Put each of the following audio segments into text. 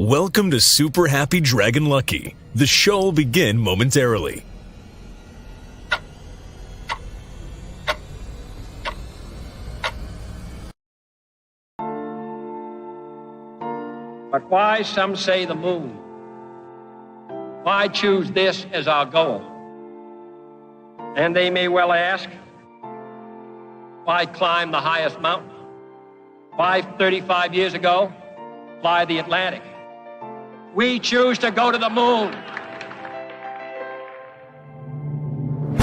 Welcome to Super Happy Dragon Lucky. The show will begin momentarily. But why, some say, the moon? Why choose this as our goal? And they may well ask, why climb the highest mountain? Why, 35 years ago, fly the Atlantic? We choose to go to the moon.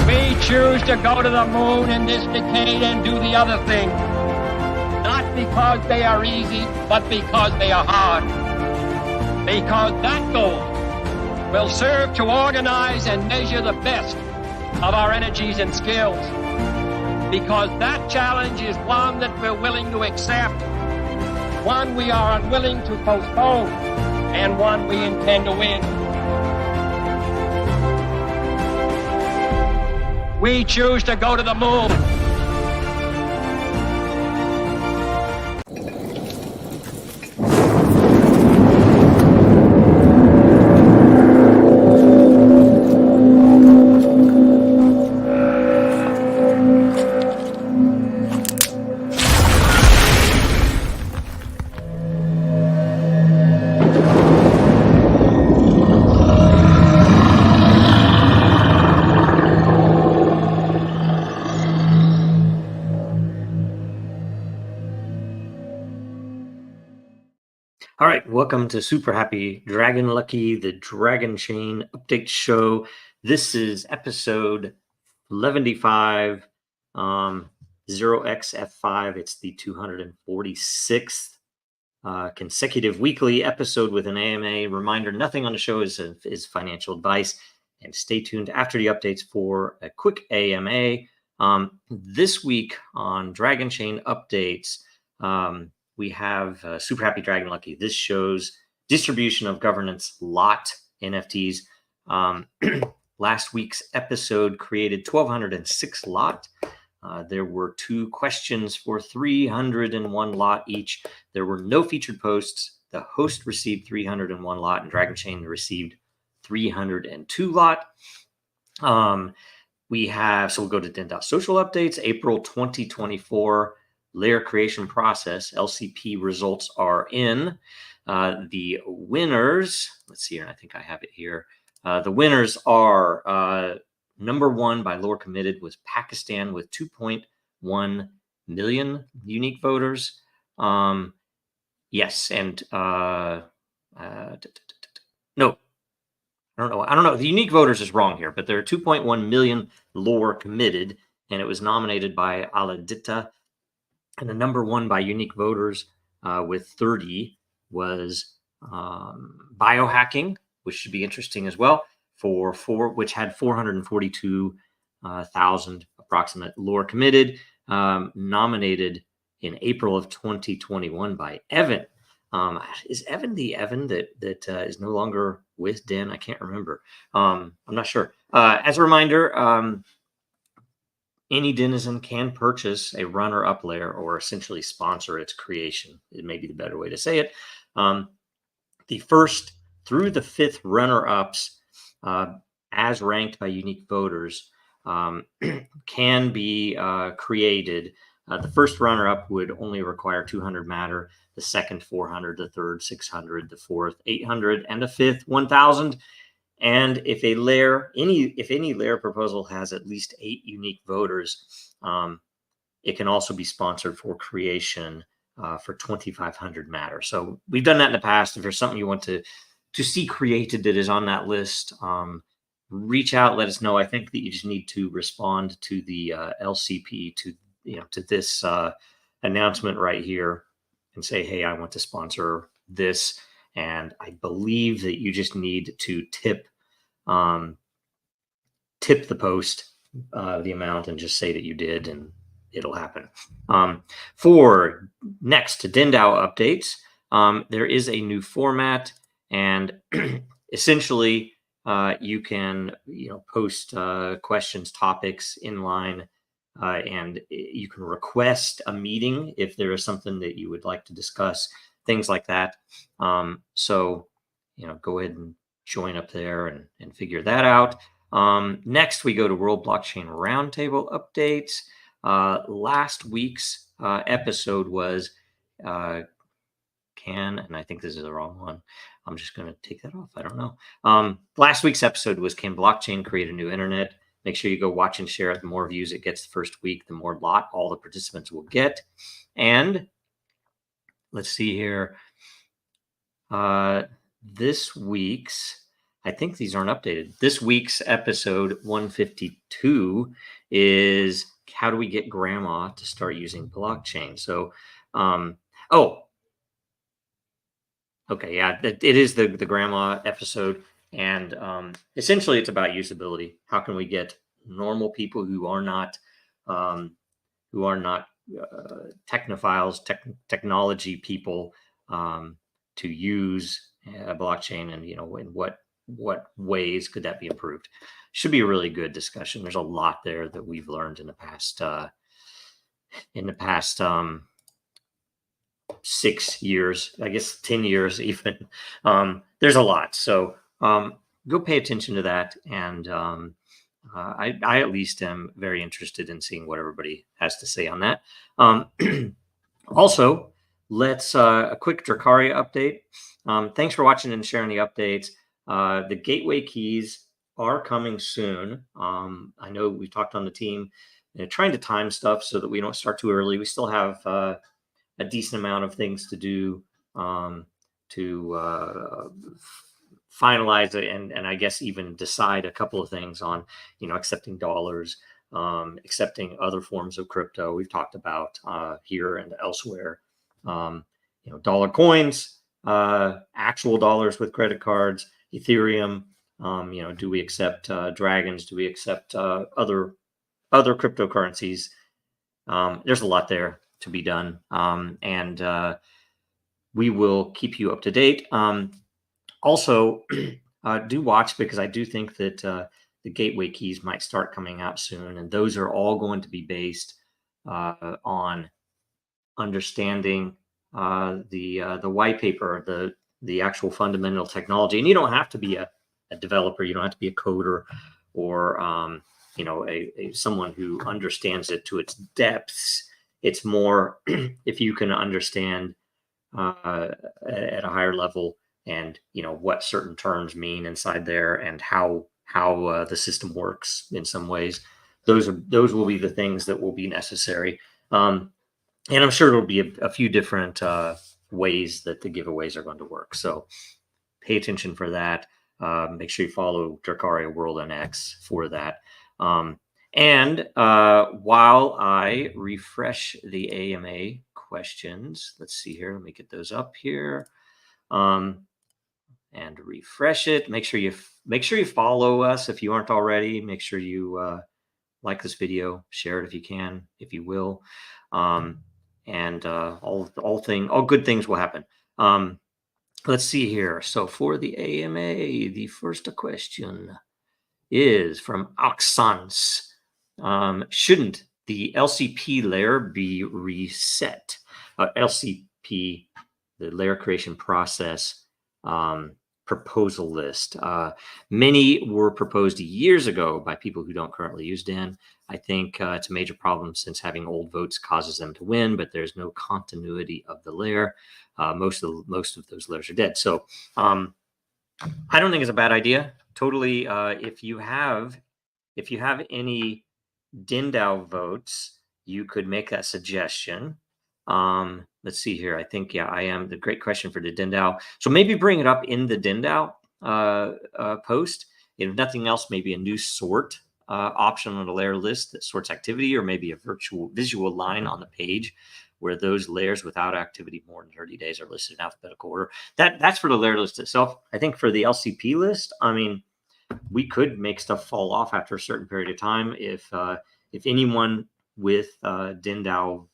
We choose to go to the moon in this decade and do the other thing. Not because they are easy, but because they are hard. Because that goal will serve to organize and measure the best of our energies and skills. Because that challenge is one that we're willing to accept, one we are unwilling to postpone, and one we intend to win. We choose to go to the moon. All right, welcome to Super Happy Dragon Lucky, the Dragonchain update show. This is episode 115, 0xf5. It's the 246th consecutive weekly episode with an AMA. Reminder, nothing on the show is financial advice. And stay tuned after the updates for a quick AMA. This week on Dragonchain updates, we have Super Happy Dragon Lucky. This shows distribution of governance lot NFTs. Last week's episode created 1,206 lot. There were 2 questions for 301 lot each. There were no featured posts. The host received 301 lot, and Dragonchain received 302 lot. We have, so we'll go to Den.Social updates, April 2024. Layer creation process, LCP results are in. The winners, let's see here, I think I have it here. The winners are number 1 by lore committed was Pakistan with 2.1 million unique voters. Yes, and no, I don't know. The unique voters is wrong here, but there are 2.1 million lore committed, and it was nominated by Aladita. And the number 1 by unique voters with 30 was biohacking, which should be interesting as well, which had 442,000 approximate lore committed, nominated in April of 2021 by Evan. Is Evan the Evan that is no longer with Den? I can't remember. I'm not sure. As a reminder, any denizen can purchase a runner-up layer or essentially sponsor its creation. It may be the better way to say it. The first through the 5th runner-ups, as ranked by unique voters, can be created. The first runner-up would only require 200 matter, the second 400, the third 600, the fourth 800, and the fifth 1,000. And if a layer, if any layer proposal has at least 8 unique voters, it can also be sponsored for creation for 2,500 matter. So we've done that in the past. If there's something you want to see created that is on that list, reach out, let us know. I think that you just need to respond to the LCP, to this announcement right here, and say, hey, I want to sponsor this. And I believe that you just need to tip the post the amount and just say that you did, and it'll happen. For next DenDAO updates, there is a new format, and essentially you can post questions, topics inline, and you can request a meeting if there is something that you would like to discuss. things like that. So, go ahead and join up there and figure that out. Next, we go to World Blockchain Roundtable updates. Last week's episode was and I think this is the wrong one. I'm just going to take that off. I don't know. Last week's episode was, can blockchain create a new internet? Make sure you go watch and share it. The more views it gets the first week, the more lot all the participants will get. And let's see here. This week's, I think these aren't updated. This week's episode 152 is, how do we get grandma to start using blockchain? So, okay, yeah, it is the grandma episode, and essentially it's about usability. How can we get normal people who are not technophiles, technology people, to use blockchain, and in what ways could that be improved? Should be a really good discussion. There's a lot there that we've learned in the past 6 years, I guess 10 years even. There's a lot. So go pay attention to that. And I at least am very interested in seeing what everybody has to say on that. Also, let's a quick DRAKARIA update. Thanks for watching and sharing the updates. The gateway keys are coming soon. I know we talked on the team, trying to time stuff so that we don't start too early. We still have a decent amount of things to do to finalize it, and I guess even decide a couple of things on, accepting dollars, accepting other forms of crypto we've talked about here and elsewhere. Dollar coins, actual dollars with credit cards, Ethereum. Do we accept dragons? Do we accept other cryptocurrencies? There's a lot there to be done, and we will keep you up to date. Also, do watch, because I do think that the gateway keys might start coming out soon, and those are all going to be based on understanding the white paper, the actual fundamental technology. And you don't have to be a developer, you don't have to be a coder, or someone who understands it to its depths. It's more if you can understand at a higher level, and what certain terms mean inside there, and how the system works in some ways. Those will be the things that will be necessary. And I'm sure there'll be a few different ways that the giveaways are going to work. So pay attention for that. Make sure you follow DRAKARIA World NX for that. And while I refresh the AMA questions, let's see here. Let me get those up here, and refresh it. Make sure you follow us if you aren't already. Make sure you like this video, share it if you can, if you will, and all good things will happen. Let's see here. So for the AMA, the first question is from Oxans. Shouldn't the LCP layer be reset? LCP, the layer creation process, proposal list. Many were proposed years ago by people who don't currently use DEN. I think it's a major problem, since having old votes causes them to win, but there's no continuity of the layer. Most of those layers are dead. So I don't think it's a bad idea. Totally. If you have any DINDAO votes, you could make that suggestion. Let's see here. I think, yeah, I am. The great question for the DINDAO. So maybe bring it up in the DINDAO post. If nothing else, maybe a new sort option on the layer list that sorts activity, or maybe a visual line on the page where those layers without activity more than 30 days are listed in alphabetical order. That's for the layer list itself. I think for the LCP list, I mean, we could make stuff fall off after a certain period of time. If anyone with DINDAO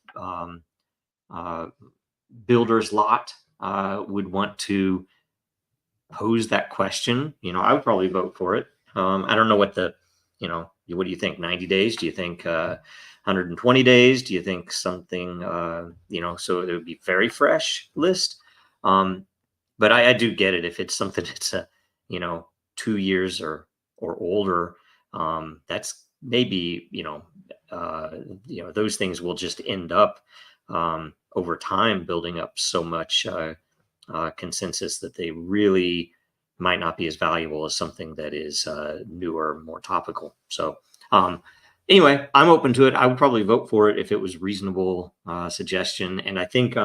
builder's lot would want to pose that question, I would probably vote for it. I don't know what what do you think? 90 days? Do you think 120 days? Do you think something, so it would be very fresh list? But I do get it if it's something that's 2 years or older. That's maybe those things will just end up over time building up so much consensus that they really might not be as valuable as something that is newer, more topical. So anyway, I'm open to it. I would probably vote for it if it was reasonable suggestion, and I think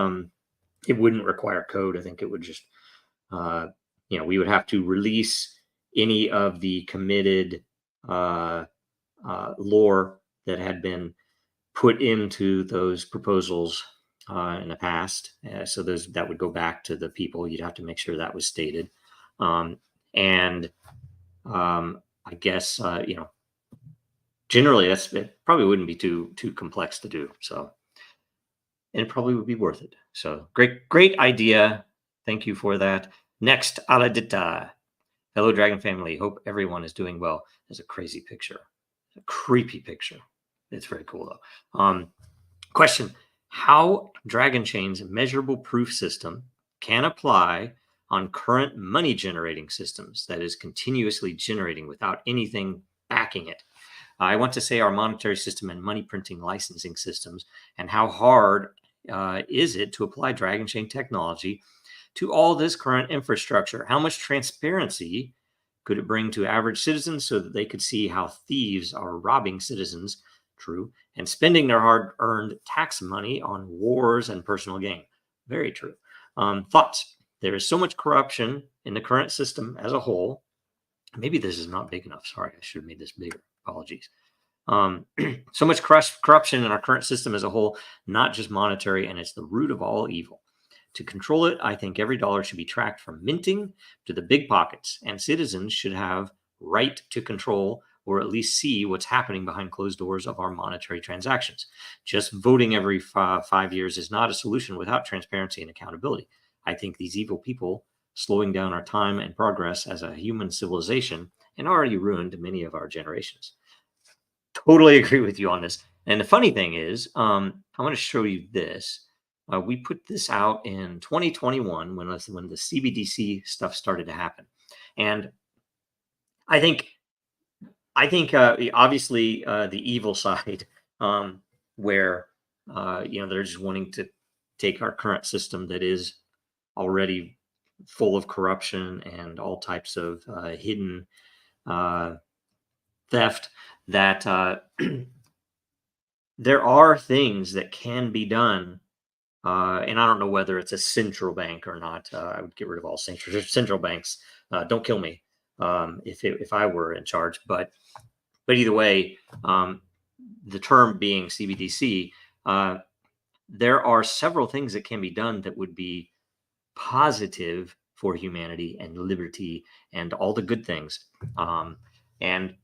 it wouldn't require code. I think it would just we would have to release any of the committed lore that had been put into those proposals in the past. So that would go back to the people. You'd have to make sure that was stated. And I guess, generally it probably wouldn't be too complex to do. So, and it probably would be worth it. So great idea. Thank you for that. Next, Aladita. Hello, Dragon family. Hope everyone is doing well. There's a crazy picture, a creepy picture. It's very cool though. Question: how Dragonchain's measurable proof system can apply on current money generating systems, that is continuously generating without anything backing it? I want to say our monetary system and money printing licensing systems, and how hard is it to apply Dragonchain technology to all this current infrastructure? How much transparency could it bring to average citizens so that they could see how thieves are robbing citizens, true, and spending their hard-earned tax money on wars and personal gain? Very true. Thoughts? There is so much corruption in the current system as a whole. Maybe this is not big enough. Sorry, I should have made this bigger. Apologies. So much corruption in our current system as a whole, not just monetary, and it's the root of all evil. To control it, I think every dollar should be tracked from minting to the big pockets, and citizens should have right to control or at least see what's happening behind closed doors of our monetary transactions. Just voting every 5 years is not a solution without transparency and accountability. I think these evil people slowing down our time and progress as a human civilization and already ruined many of our generations. Totally agree with you on this. And the funny thing is, I want to show you this. We put this out in 2021 when the CBDC stuff started to happen. And I think obviously the evil side, where they're just wanting to take our current system that is already full of corruption and all types of hidden theft, that there are things that can be done. And I don't know whether it's a central bank or not. I would get rid of all central banks. Don't kill me if I were in charge. But either way, the term being CBDC, there are several things that can be done that would be positive for humanity and liberty and all the good things. And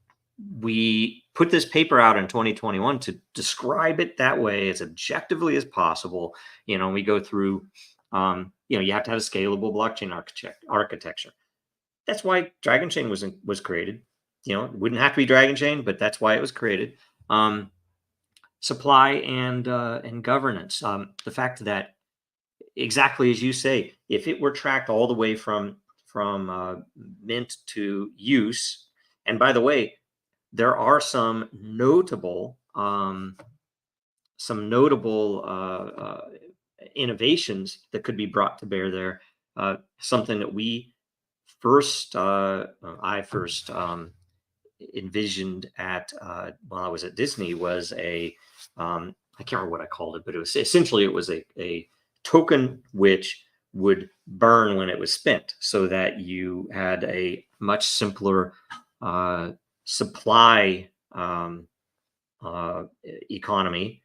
we put this paper out in 2021 to describe it that way as objectively as possible. We go through, you have to have a scalable blockchain architecture. That's why Dragonchain was created. It wouldn't have to be Dragonchain, but that's why it was created. Supply and governance. The fact that, exactly as you say, if it were tracked all the way from mint to use, and by the way, there are some notable innovations that could be brought to bear there. Something that I first envisioned while I was at Disney was I can't remember what I called it, but it was essentially a token which would burn when it was spent, so that you had a much simpler supply economy,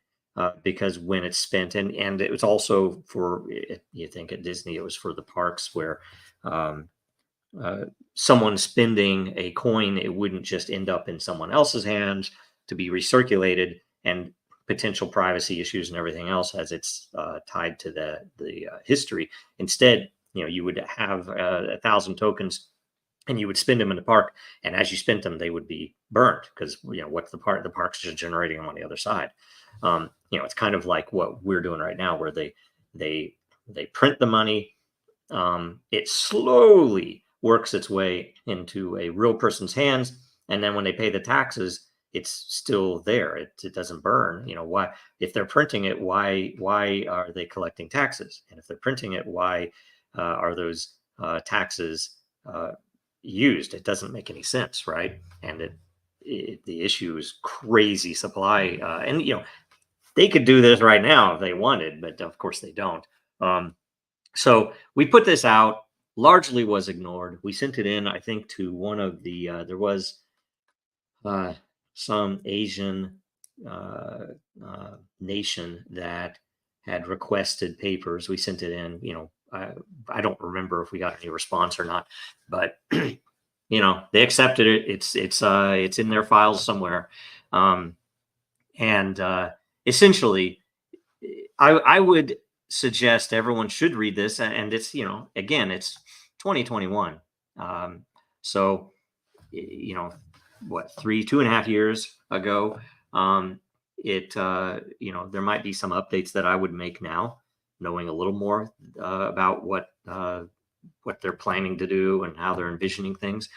because when it's spent, and it was also for, you think at Disney, it was for the parks where someone spending a coin, it wouldn't just end up in someone else's hands to be recirculated, and potential privacy issues and everything else as it's tied to the history. Instead, you would have 1,000 tokens, and you would spend them in the park, and as you spent them, they would be burned, because what's the park's just generating them on the other side. It's kind of like what we're doing right now, where they print the money, it slowly works its way into a real person's hands. And then when they pay the taxes, it's still there. It doesn't burn. Why, if they're printing it, why are they collecting taxes? And if they're printing it, why are those taxes used? It doesn't make any sense, right? And the issue is crazy supply. And they could do this right now if they wanted, but of course they don't. So we put this out, largely was ignored. We sent it in, I think, to one of the, there was some Asian nation that had requested papers. We sent it in, I don't remember if we got any response or not, but they accepted it. It's in their files somewhere. And essentially, I would suggest everyone should read this, and it's, again, it's 2021. So, what, 2.5 years ago, there might be some updates that I would make now, knowing a little more about what they're planning to do and how they're envisioning things.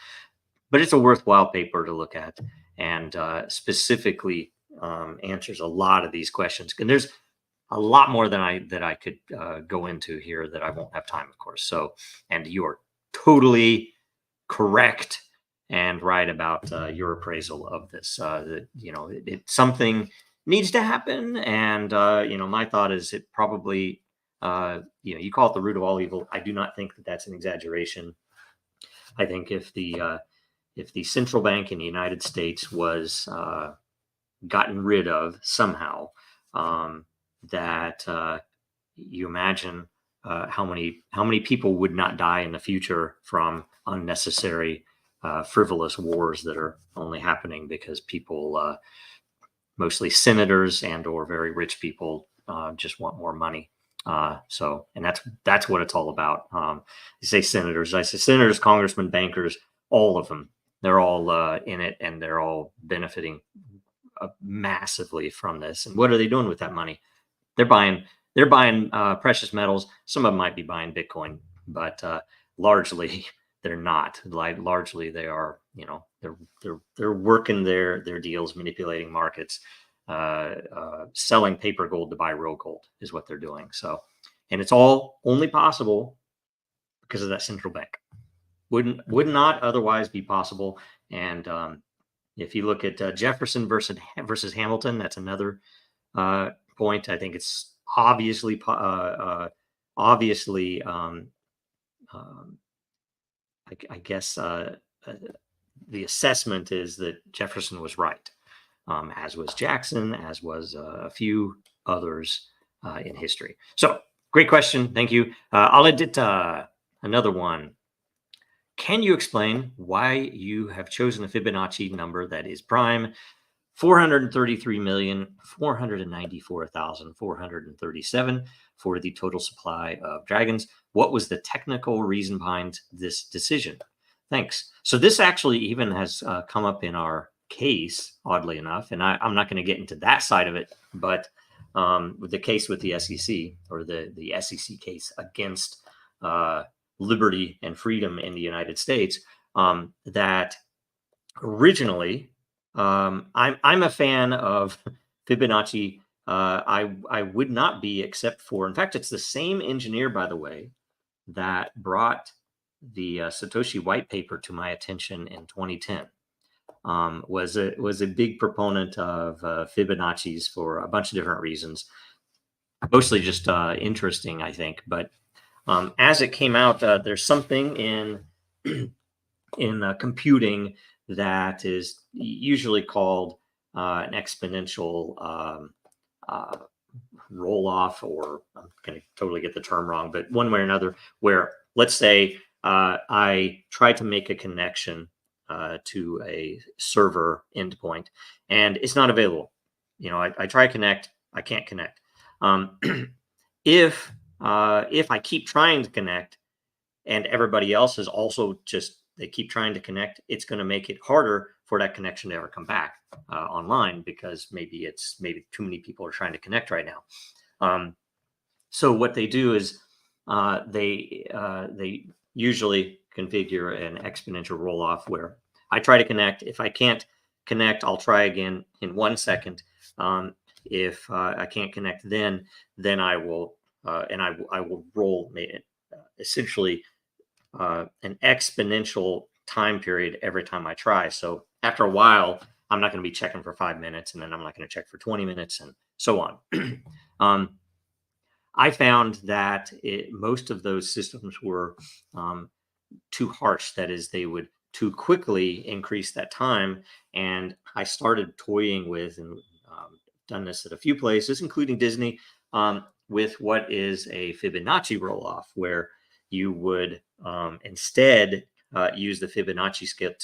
But it's a worthwhile paper to look at, and specifically answers a lot of these questions. And there's a lot more than I could go into here that I won't have time, of course. So, and you are totally correct and right about your appraisal of this. Something needs to happen, and my thought is it probably, you call it the root of all evil. I do not think that that's an exaggeration. I think if the central bank in the United States was gotten rid of somehow, that you imagine how many people would not die in the future from unnecessary frivolous wars that are only happening because people, mostly senators and or very rich people, just want more money. And that's what it's all about. You say senators, I say senators, congressmen, bankers, all of them. They're all in it, and they're all benefiting massively from this. And what are they doing with that money? They're buying precious metals. Some of them might be buying Bitcoin, but largely they're not. Largely they are, they're working their deals, manipulating markets, selling paper gold to buy real gold is what they're doing. So, and it's all only possible because of that central bank. Would not otherwise be possible. And if you look at Jefferson versus Hamilton, that's another point. I think it's obviously I guess the assessment is that Jefferson was right, as was Jackson, as was a few others in history. So, great question. Thank you. I'll edit another one. Can you explain why you have chosen a Fibonacci number that is prime 433,494,437 for the total supply of dragons? What was the technical reason behind this decision? Thanks. So this actually even has come up in our case, oddly enough, and I'm not going to get into that side of it, but with the case with the SEC, or the SEC case against liberty and freedom in the United States, that originally, I'm a fan of Fibonacci. I would not be, except for, in fact, it's the same engineer, by the way, that brought the Satoshi white paper to my attention in 2010. Was a big proponent of Fibonacci's for a bunch of different reasons, mostly just interesting, I think. But as it came out, there's something in computing that is usually called an exponential roll off, or I'm going to totally get the term wrong, but one way or another, where let's say I try to make a connection to a server endpoint and it's not available. I try to connect, I can't connect. If I keep trying to connect and everybody else is also they keep trying to connect, it's going to make it harder for that connection to ever come back online, because maybe too many people are trying to connect right now. So what they do is they usually configure an exponential roll off where I try to connect. If I can't connect, I'll try again in 1 second. If I can't connect, then I will I will roll essentially an exponential time period every time I try. So after a while, I'm not going to be checking for 5 minutes, and then I'm not going to check for 20 minutes, and so on. I found that most of those systems were too harsh. That is, they would too quickly increase that time. And I started toying with, and done this at a few places, including Disney, with what is a Fibonacci roll off, where you would instead use the Fibonacci scale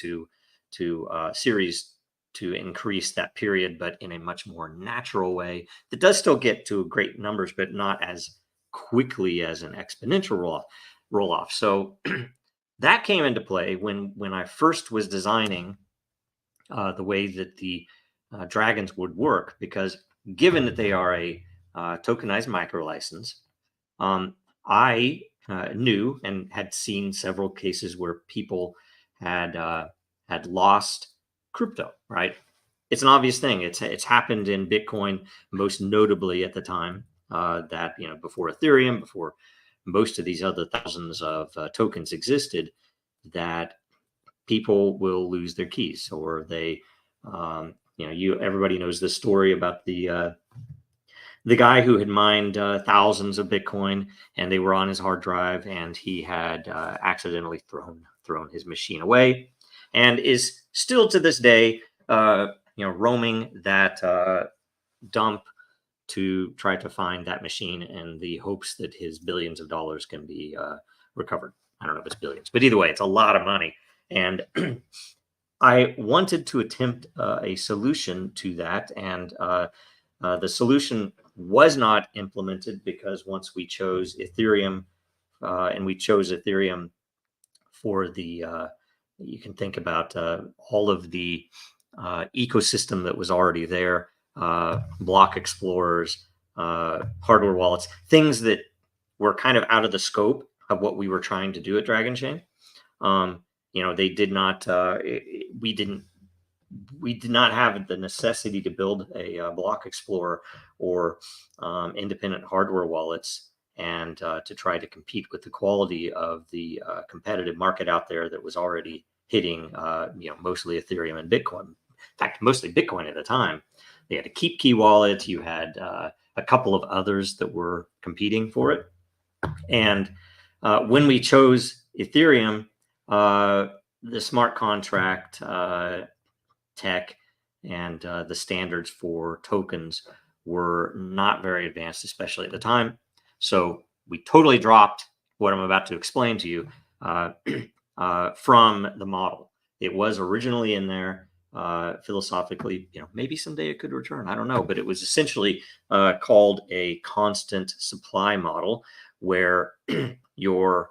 to series to increase that period, but in a much more natural way that does still get to great numbers, but not as quickly as an exponential roll off. So that came into play when I first was designing the way that the dragons would work, because given that they are a tokenized micro license, I knew and had seen several cases where people had lost crypto. Right, it's an obvious thing. It's happened in Bitcoin, most notably at the time that before Ethereum, before most of these other thousands of tokens existed, that people will lose their keys, or they everybody knows the story about the guy who had mined thousands of Bitcoin, and they were on his hard drive, and he had accidentally thrown his machine away, and is still to this day roaming that dump to try to find that machine in the hopes that his billions of dollars can be recovered. I don't know if it's billions, but either way, it's a lot of money. And I wanted to attempt a solution to that, and the solution was not implemented, because once we chose Ethereum, and we chose Ethereum for the, you can think about all of the ecosystem that was already there, block explorers, hardware wallets, things that were kind of out of the scope of what we were trying to do at Dragonchain. They did not, we did not have the necessity to build a block explorer or independent hardware wallets, and to try to compete with the quality of the competitive market out there that was already hitting mostly Ethereum and Bitcoin. In fact, mostly Bitcoin at the time. They had a Keep Key wallet. You had a couple of others that were competing for it. And when we chose Ethereum, the smart contract tech and the standards for tokens were not very advanced, especially at the time. So we totally dropped what I'm about to explain to you from the model. It was originally in there philosophically. Maybe someday it could return. I don't know. But it was essentially called a constant supply model, where your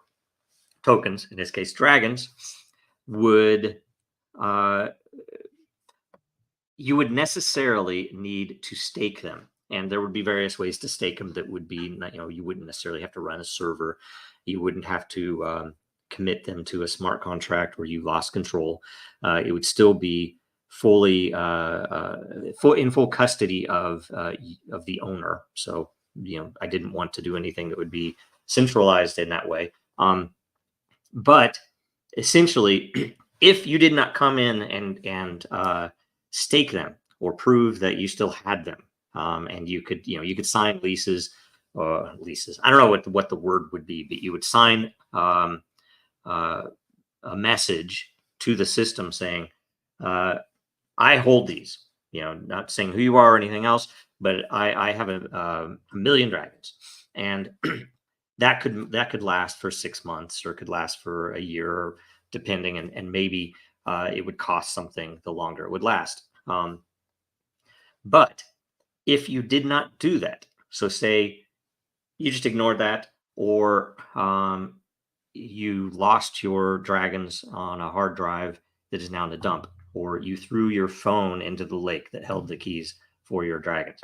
tokens, in this case dragons, would you would necessarily need to stake them. And there would be various ways to stake them that would be, you wouldn't necessarily have to run a server. You wouldn't have to commit them to a smart contract where you lost control. It would still be fully in full custody of the owner. So, I didn't want to do anything that would be centralized in that way. But essentially, if you did not come in and stake them or prove that you still had them, and you could sign leases. I don't know what the word would be, but you would sign a message to the system saying, "I hold these." Not saying who you are or anything else, but I have a million dragons, and that could last for 6 months, or it could last for a year, depending, and maybe it would cost something the longer it would last. But if you did not do that, so say you just ignored that, or you lost your dragons on a hard drive that is now in the dump, or you threw your phone into the lake that held the keys for your dragons,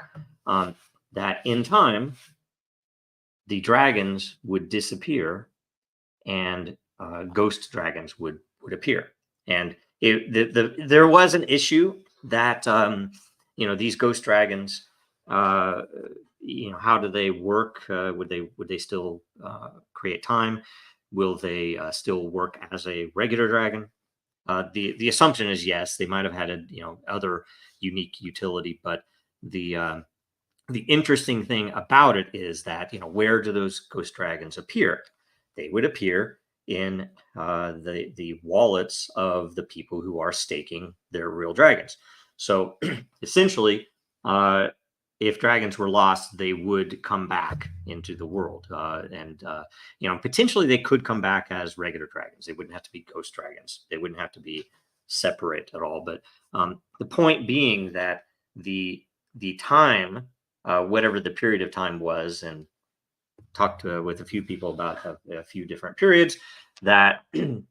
that in time, the dragons would disappear, and ghost dragons would appear. And there was an issue that these ghost dragons, how do they work? Would they still create time? Will they still work as a regular dragon? The assumption is yes. They might have had a other unique utility, but the interesting thing about it is that where do those ghost dragons appear? They would appear in the wallets of the people who are staking their real dragons. So essentially, if dragons were lost, they would come back into the world, and potentially they could come back as regular dragons. They wouldn't have to be ghost dragons. They wouldn't have to be separate at all. But the point being that the time, whatever the period of time was, and talked with a few people about a few different periods, that it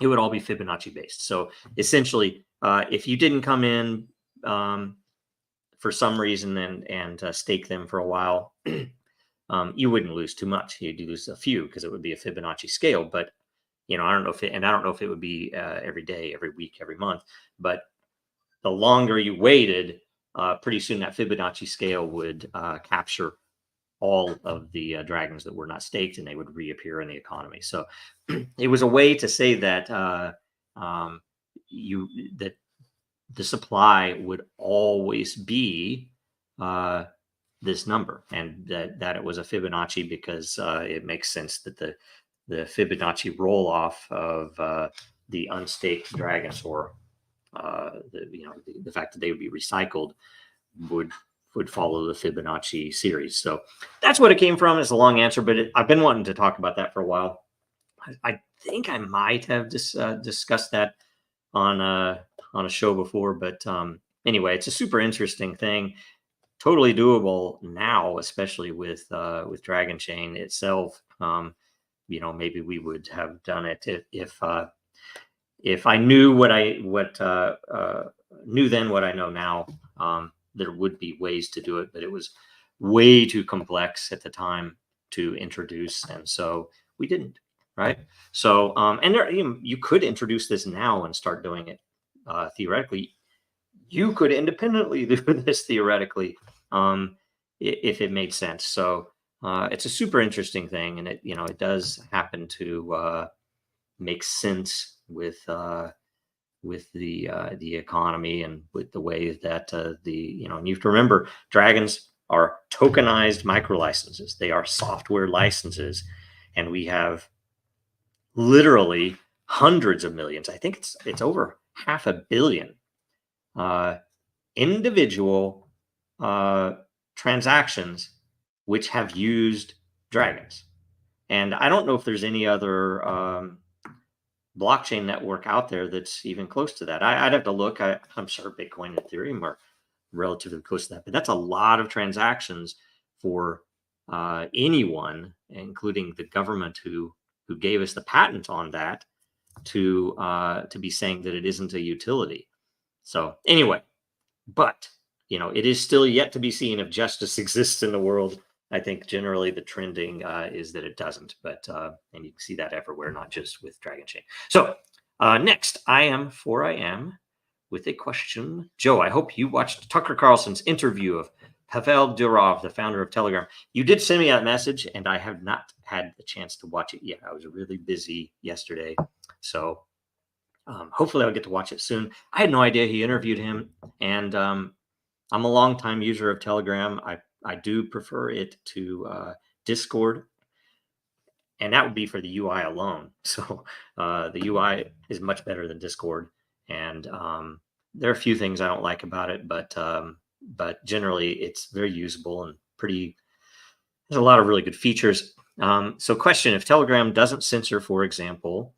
would all be Fibonacci based. So essentially, if you didn't come in for some reason and stake them for a while, you wouldn't lose too much. You'd lose a few because it would be a Fibonacci scale. But I don't know if it would be every day, every week, every month. But the longer you waited, pretty soon that Fibonacci scale would capture all of the dragons that were not staked, and they would reappear in the economy. So it was a way to say that that the supply would always be this number, and that it was a Fibonacci because it makes sense that the Fibonacci roll off of the unstaked dragons, or the fact that they would be recycled, would follow the Fibonacci series. So that's what it came from. It's a long answer, but I've been wanting to talk about that for a while. I think I might have discussed that on a show before, but anyway, it's a super interesting thing, totally doable now, especially with Dragonchain itself. Maybe we would have done it if I knew knew then what I know now. There would be ways to do it, but it was way too complex at the time to introduce, and so we didn't. Right. So, and you could introduce this now and start doing it theoretically. You could independently do this theoretically if it made sense. So it's a super interesting thing, and it does happen to make sense with the economy and with the way that and you have to remember, dragons are tokenized micro licenses. They are software licenses, and we have literally hundreds of millions. I think it's over 500 million individual transactions which have used dragons. And I don't know if there's any other blockchain network out there that's even close to that. I'd have to look. I'm sure Bitcoin and Ethereum are relatively close to that, but that's a lot of transactions for anyone, including the government who gave us the patent on that, to be saying that it isn't a utility. So anyway, but it is still yet to be seen if justice exists in the world. I think generally the trending is that it doesn't, but and you can see that everywhere, not just with Dragonchain. So next, I am with a question. Joe, I hope you watched Tucker Carlson's interview of Pavel Durov, the founder of Telegram. You did send me that message, and I have not had the chance to watch it yet. I was really busy yesterday, so hopefully I'll get to watch it soon. I had no idea he interviewed him, and I'm a longtime user of Telegram. I do prefer it to Discord, and that would be for the UI alone. So the UI is much better than Discord, and there are a few things I don't like about it, but generally it's very usable and there's a lot of really good features. So question, if Telegram doesn't censor, for example,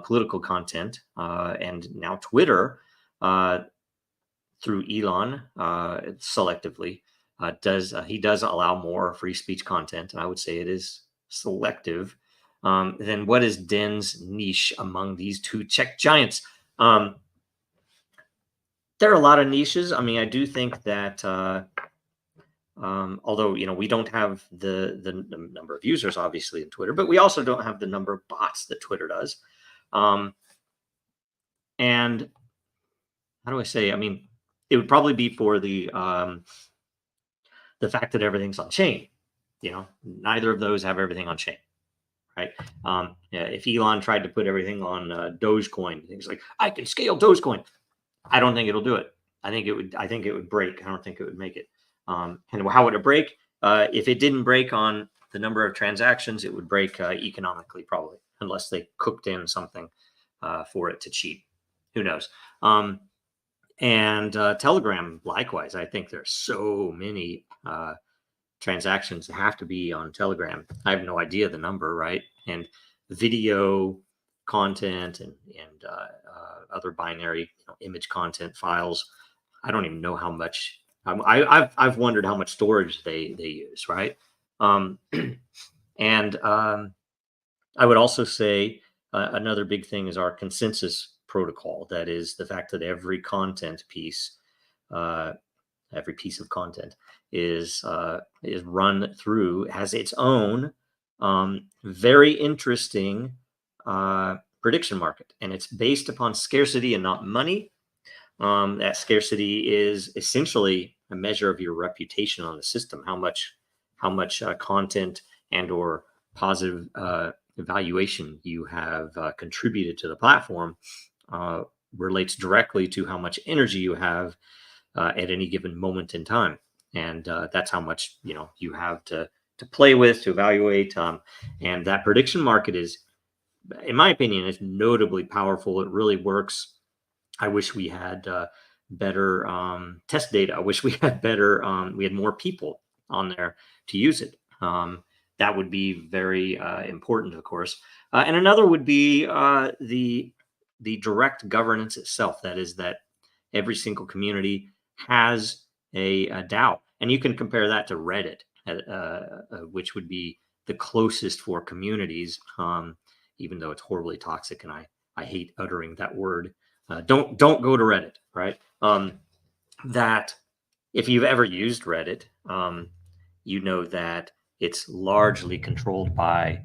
political content, and now Twitter, through Elon, selectively, he does allow more free speech content, and I would say it is selective, then what is Den's niche among these two tech giants? There are a lot of niches. I mean, I do think that Although, we don't have the number of users, obviously, in Twitter, but we also don't have the number of bots that Twitter does. And how do I say? I mean, it would probably be for the fact that everything's on chain. Neither of those have everything on chain, right? Yeah, if Elon tried to put everything on Dogecoin, things like, I can scale Dogecoin, I don't think it'll do it. I think it would break. I don't think it would make it. And how would it break? If it didn't break on the number of transactions, it would break economically, probably, unless they cooked in something for it to cheat. Who knows? And Telegram, likewise. I think there's so many transactions that have to be on Telegram. I have no idea the number, right? And video content and other binary image content files. I don't even know how much. I've wondered how much storage they use, right? And I would also say another big thing is our consensus protocol. That is the fact that every piece of content is run through, has its own very interesting prediction market, and it's based upon scarcity and not money. That scarcity is essentially a measure of your reputation on the system, how much content and or positive evaluation you have contributed to the platform relates directly to how much energy you have at any given moment in time. And that's how much you have to play with, to evaluate. And that prediction market is, in my opinion, is notably powerful. It really works. I wish we had better test data. I wish we had we had more people on there to use it. That would be very important, of course. And another would be the direct governance itself. That is, that every single community has a DAO, and you can compare that to Reddit, which would be the closest for communities. Even though it's horribly toxic, and I hate uttering that word. Don't go to Reddit, right? That if you've ever used Reddit, you know that it's largely controlled by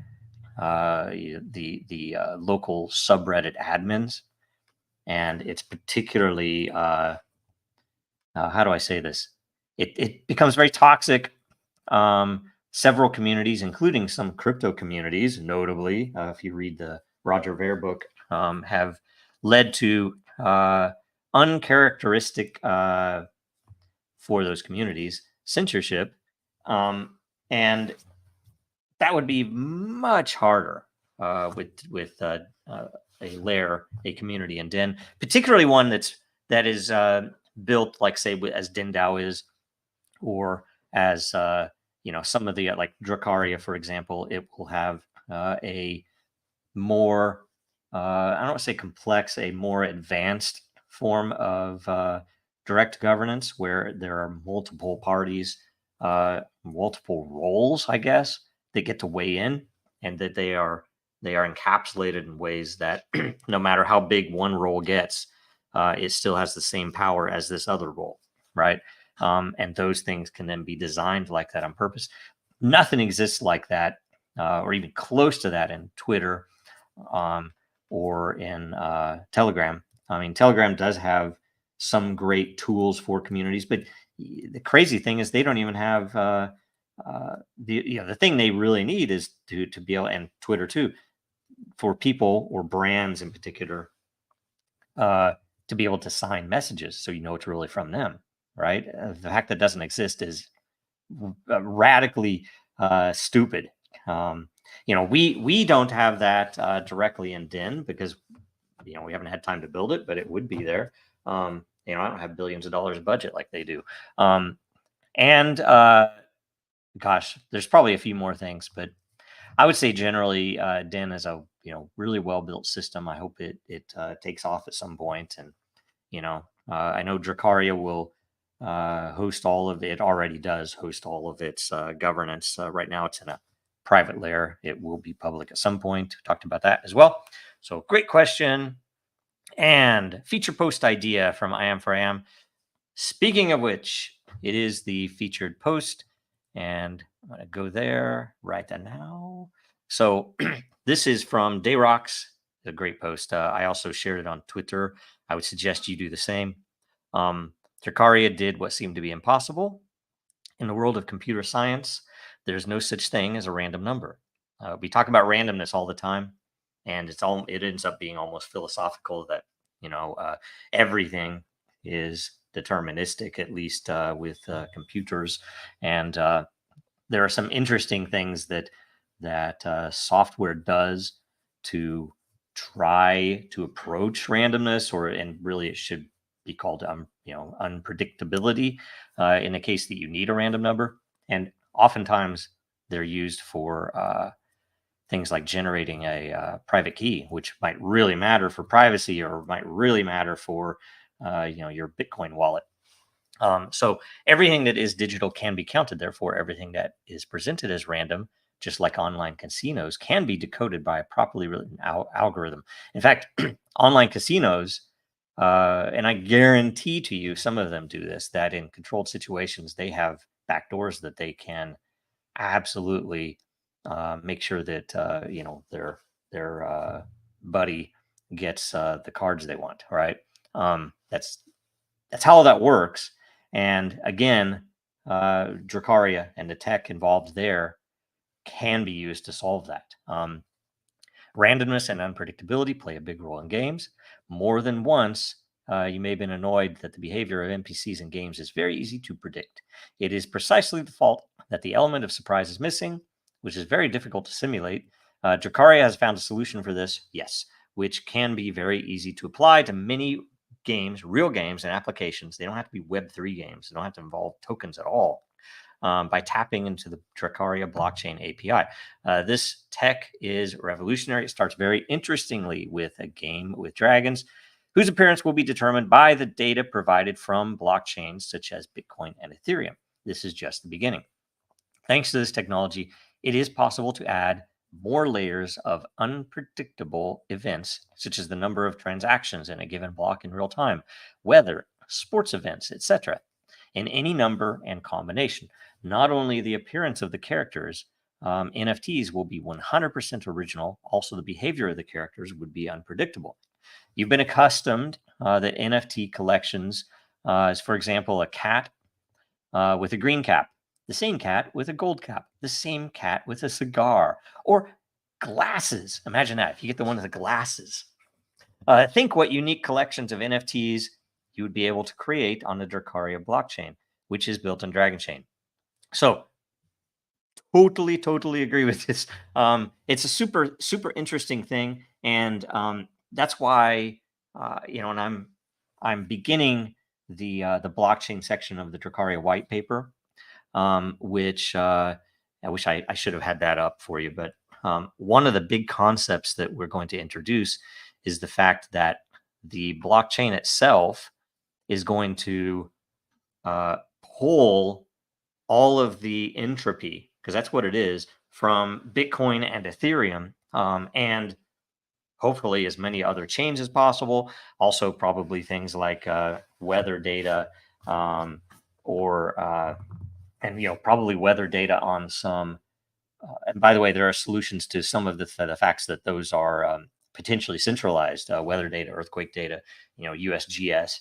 the local subreddit admins, and it's particularly how do I say this? It becomes very toxic. Several communities, including some crypto communities, notably, if you read the Roger Ver book, have led to uncharacteristic for those communities censorship, and that would be much harder with a community in Den, particularly one that is built like, say, as DenDAO is, or as some of the like DRAKARIA, for example. It will have a more I don't want to say complex, a more advanced form of direct governance, where there are multiple parties, multiple roles, I guess, that get to weigh in, and that they are encapsulated in ways that no matter how big one role gets, it still has the same power as this other role, right? And those things can then be designed like that on purpose. Nothing exists like that, or even close to that, in Twitter or in Telegram. I mean, Telegram does have some great tools for communities, but the crazy thing is they don't even have the thing they really need is to be able, and Twitter too, for people or brands in particular, to be able to sign messages so it's really from them, right? The fact that doesn't exist is radically stupid. We don't have that directly in Den because we haven't had time to build it, but it would be there. I don't have billions of dollars budget like they do. And gosh, there's probably a few more things, but I would say generally Den is a really well built system. I hope it takes off at some point. And I know DRAKARIA will host all of it. Already does host all of its governance. Right now it's in a private layer. It will be public at some point. Talked about that as well. So great question. And feature post idea from I Am for I Am. Speaking of which, it is the featured post, and I'm going to go there right now. So this is from Dayrox, a great post. I also shared it on Twitter. I would suggest you do the same. Drakaria did what seemed to be impossible. In the world of computer science, there's no such thing as a random number. We talk about randomness all the time, and it ends up being almost philosophical that everything is deterministic, at least with computers. And there are some interesting things that software does to try to approach randomness, and really it should be called unpredictability in the case that you need a random number. And oftentimes they're used for things like generating a private key, which might really matter for privacy or might really matter for your Bitcoin wallet. So everything that is digital can be counted. Therefore, everything that is presented as random, just like online casinos, can be decoded by a properly written algorithm. In fact, online casinos, and I guarantee to you, some of them do this, that in controlled situations, they have backdoors that they can absolutely make sure that their buddy gets the cards they want. Right? That's how that works. And again, Drakaria and the tech involved there can be used to solve that. Randomness and unpredictability play a big role in games. More than once, you may have been annoyed that the behavior of NPCs in games is very easy to predict. It is precisely the fault that the element of surprise is missing, which is very difficult to simulate. Drakaria has found a solution for this, yes, which can be very easy to apply to many games, real games and applications. They don't have to be Web3 games. They don't have to involve tokens at all. By tapping into the Drakaria blockchain API. This tech is revolutionary. It starts very interestingly with a game with dragons, whose appearance will be determined by the data provided from blockchains such as Bitcoin and Ethereum. This is just the beginning. Thanks to this technology, it is possible to add more layers of unpredictable events, such as the number of transactions in a given block in real time, weather, sports events, etc., in any number and combination. Not only the appearance of the characters, NFTs will be 100% original. Also, the behavior of the characters would be unpredictable. You've been accustomed that NFT collections is, for example, a cat with a green cap, the same cat with a gold cap, the same cat with a cigar, or glasses. Imagine that, if you get the one with the glasses. Think what unique collections of NFTs you would be able to create on the Drakaria blockchain, which is built on Dragonchain. So totally agree with this. It's a super interesting thing. And that's why, and I'm beginning the blockchain section of the Drakaria white paper, which I wish I should have had that up for you. But one of the big concepts that we're going to introduce is the fact that the blockchain itself is going to pull all of the entropy, because that's what it is, from Bitcoin and Ethereum, and hopefully as many other chains as possible. Also, probably things like weather data, probably weather data on some. And by the way, there are solutions to some of the facts that those are potentially centralized weather data, earthquake data, USGS,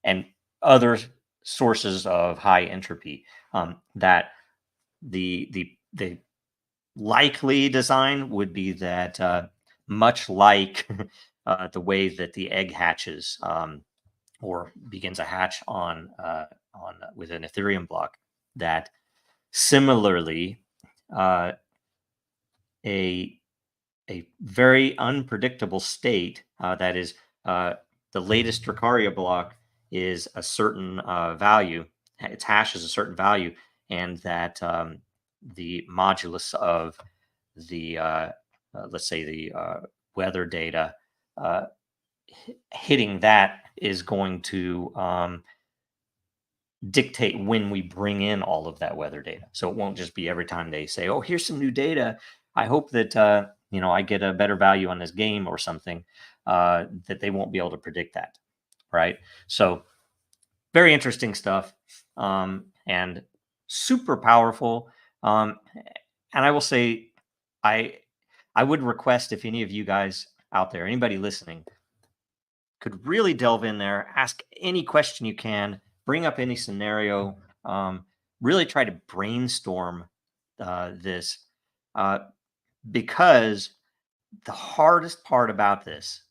and other sources of high entropy. That the likely design would be that much like the way that the egg hatches or begins a hatch on with an Ethereum block, that similarly a very unpredictable state that is the latest Drakaria block is a certain value, its hash is a certain value, and that the modulus of the let's say the weather data hitting that is going to dictate when we bring in all of that weather data. So it won't just be every time they say, oh, here's some new data, I hope that I get a better value on this game or something, that they won't be able to predict that, right? So very interesting stuff, and super powerful. And I will say, I I would request if any of you guys out there, anybody listening, could really delve in there, ask any question you can, bring up any scenario, really try to brainstorm this, uh, because the hardest part about this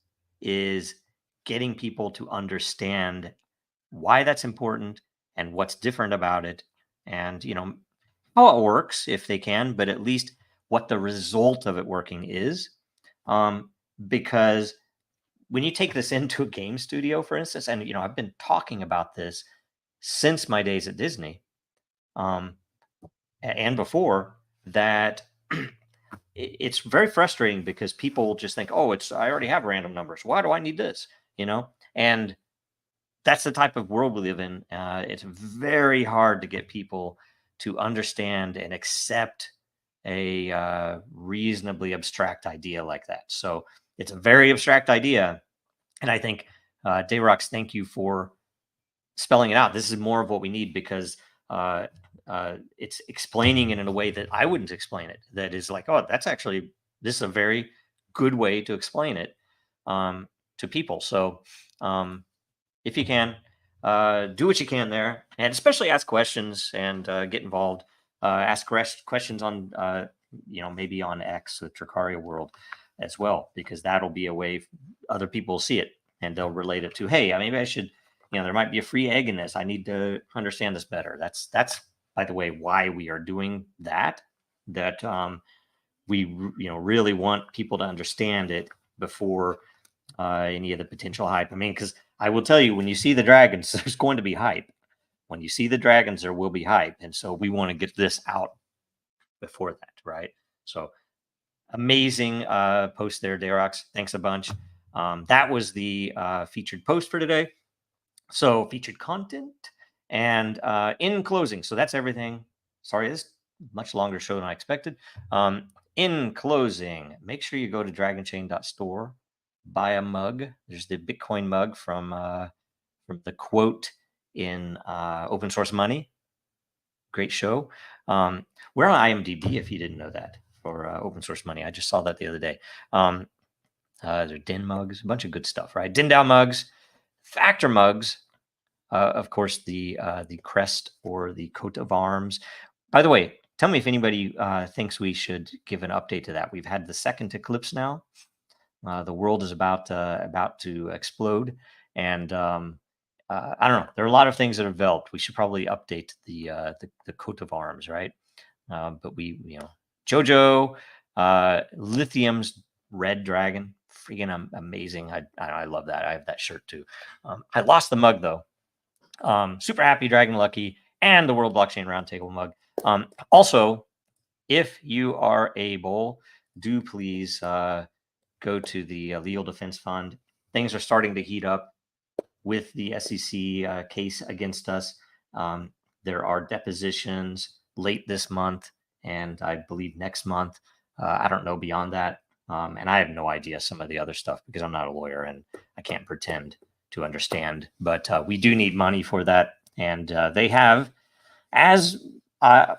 is getting people to understand why that's important and what's different about it, and how it works if they can, but at least what the result of it working is. um, because when you take this into a game studio, for instance, and I've been talking about this since my days at Disney, um, and before that, it's very frustrating because people just think, oh, I already have random numbers. Why do I need this? And that's the type of world we live in. It's very hard to get people to understand and accept a reasonably abstract idea like that. So it's a very abstract idea. And I think, Dayrox, thank you for spelling it out. This is more of what we need, because uh, it's explaining it in a way that I wouldn't explain it. That is like, oh, this is a very good way to explain it to people. So if you can, do what you can there, and especially ask questions and get involved. Ask questions on, maybe on X, the Dracaria world as well, because that'll be a way other people will see it and they'll relate it to, hey, maybe I should, there might be a free egg in this. I need to understand this better. That's by the way, why we are doing that. That we really want people to understand it before any of the potential hype. I mean, because I will tell you, when you see the dragons, there's going to be hype. When you see the dragons, there will be hype, and so we want to get this out before that, right? So amazing post there, Darox. Thanks a bunch. That was the featured post for today. So featured content, and in closing, so that's everything. Sorry, this is a much longer show than I expected. In closing, make sure you go to Dragonchain.Store, buy a mug. There's the Bitcoin mug from the quote in Open Source Money. Great show. We're on IMDb, if you didn't know that, for Open Source Money. I just saw that the other day. There are Den mugs, a bunch of good stuff, right? DinDAO mugs, Factor mugs, of course, the crest or the coat of arms. By the way, tell me if anybody thinks we should give an update to that. We've had the second eclipse now. The world is about to explode, and I don't know. There are a lot of things that have developed. We should probably update the coat of arms, right? But Jojo, Lithium's red dragon, freaking amazing. I love that. I have that shirt too. I lost the mug though. Super happy, Dragon Lucky, and the World Blockchain Roundtable mug. Also, if you are able, do please go to the Legal Defense Fund. Things are starting to heat up with the SEC case against us. There are depositions late this month, and I believe next month. I don't know beyond that. And I have no idea some of the other stuff because I'm not a lawyer and I can't pretend to understand. But we do need money for that. And they have, as I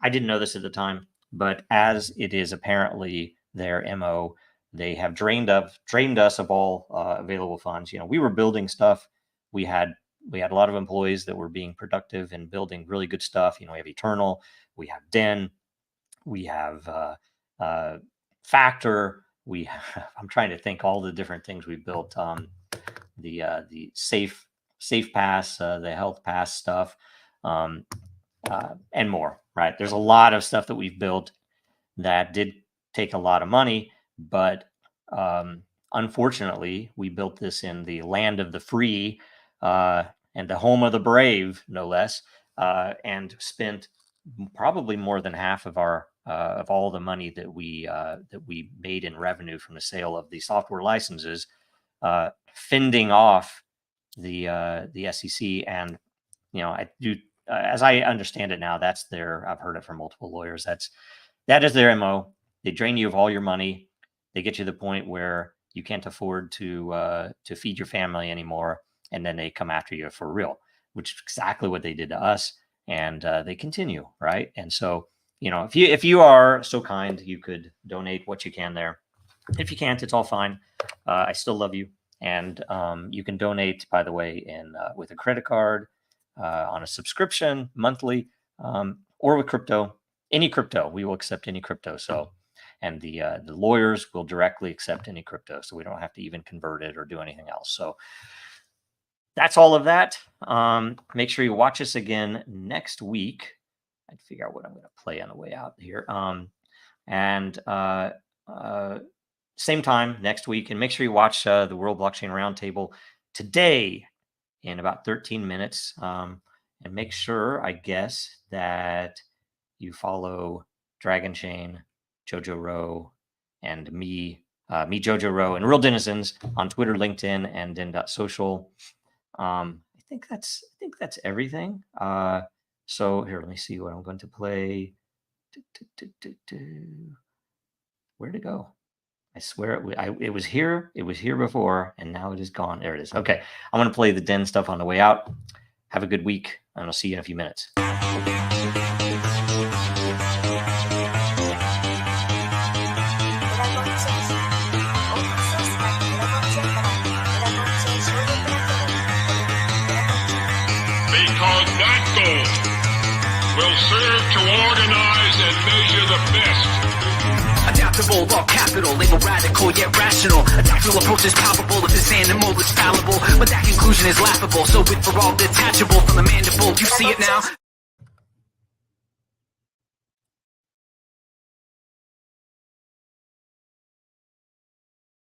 didn't know this at the time, but as it is apparently their MO, they have drained us of all available funds. We were building stuff. We had a lot of employees that were being productive and building really good stuff. We have Eternal, we have Den, we have Factor. I'm trying to think all the different things we built. The safe pass, the health pass stuff, and more. Right? There's a lot of stuff that we've built that did take a lot of money, but unfortunately, we built this in the land of the free and the home of the brave, no less, and spent probably more than half of all the money that we made in revenue from the sale of the software licenses, fending off the SEC. And I do, as I understand it now, I've heard it from multiple lawyers. That is their MO. They drain you of all your money. They get you to the point where you can't afford to feed your family anymore, and then they come after you for real. which is exactly what they did to us, and they continue, right? And so, if you are so kind, you could donate what you can there. If you can't, it's all fine. I still love you, and you can donate, by the way, with a credit card, on a subscription monthly, or with crypto. Any crypto, we will accept any crypto. So, and the lawyers will directly accept any crypto, so we don't have to even convert it or do anything else. So that's all of that. Make sure you watch us again next week. I'd figure out what I'm going to play on the way out here. Same time next week, and make sure you watch the World Blockchain Roundtable today in about 13 minutes. And make sure, I guess, that you follow Dragonchain, Jojo Rowe, and me, Jojo Rowe, and Real Denizens on Twitter, LinkedIn, and Den.Social. I think that's everything. So here, let me see what I'm going to play. Where'd it go? I swear it was here. It was here before, and now it is gone. There it is. Okay, I'm going to play the Den stuff on the way out. Have a good week, and I'll see you in a few minutes. Because that goal will serve to organize and measure the best. Adaptable, all capital, label radical yet rational. A tactical approach is palpable if this animal is fallible, but that conclusion is laughable. So with for all detachable from the mandible, you see it now.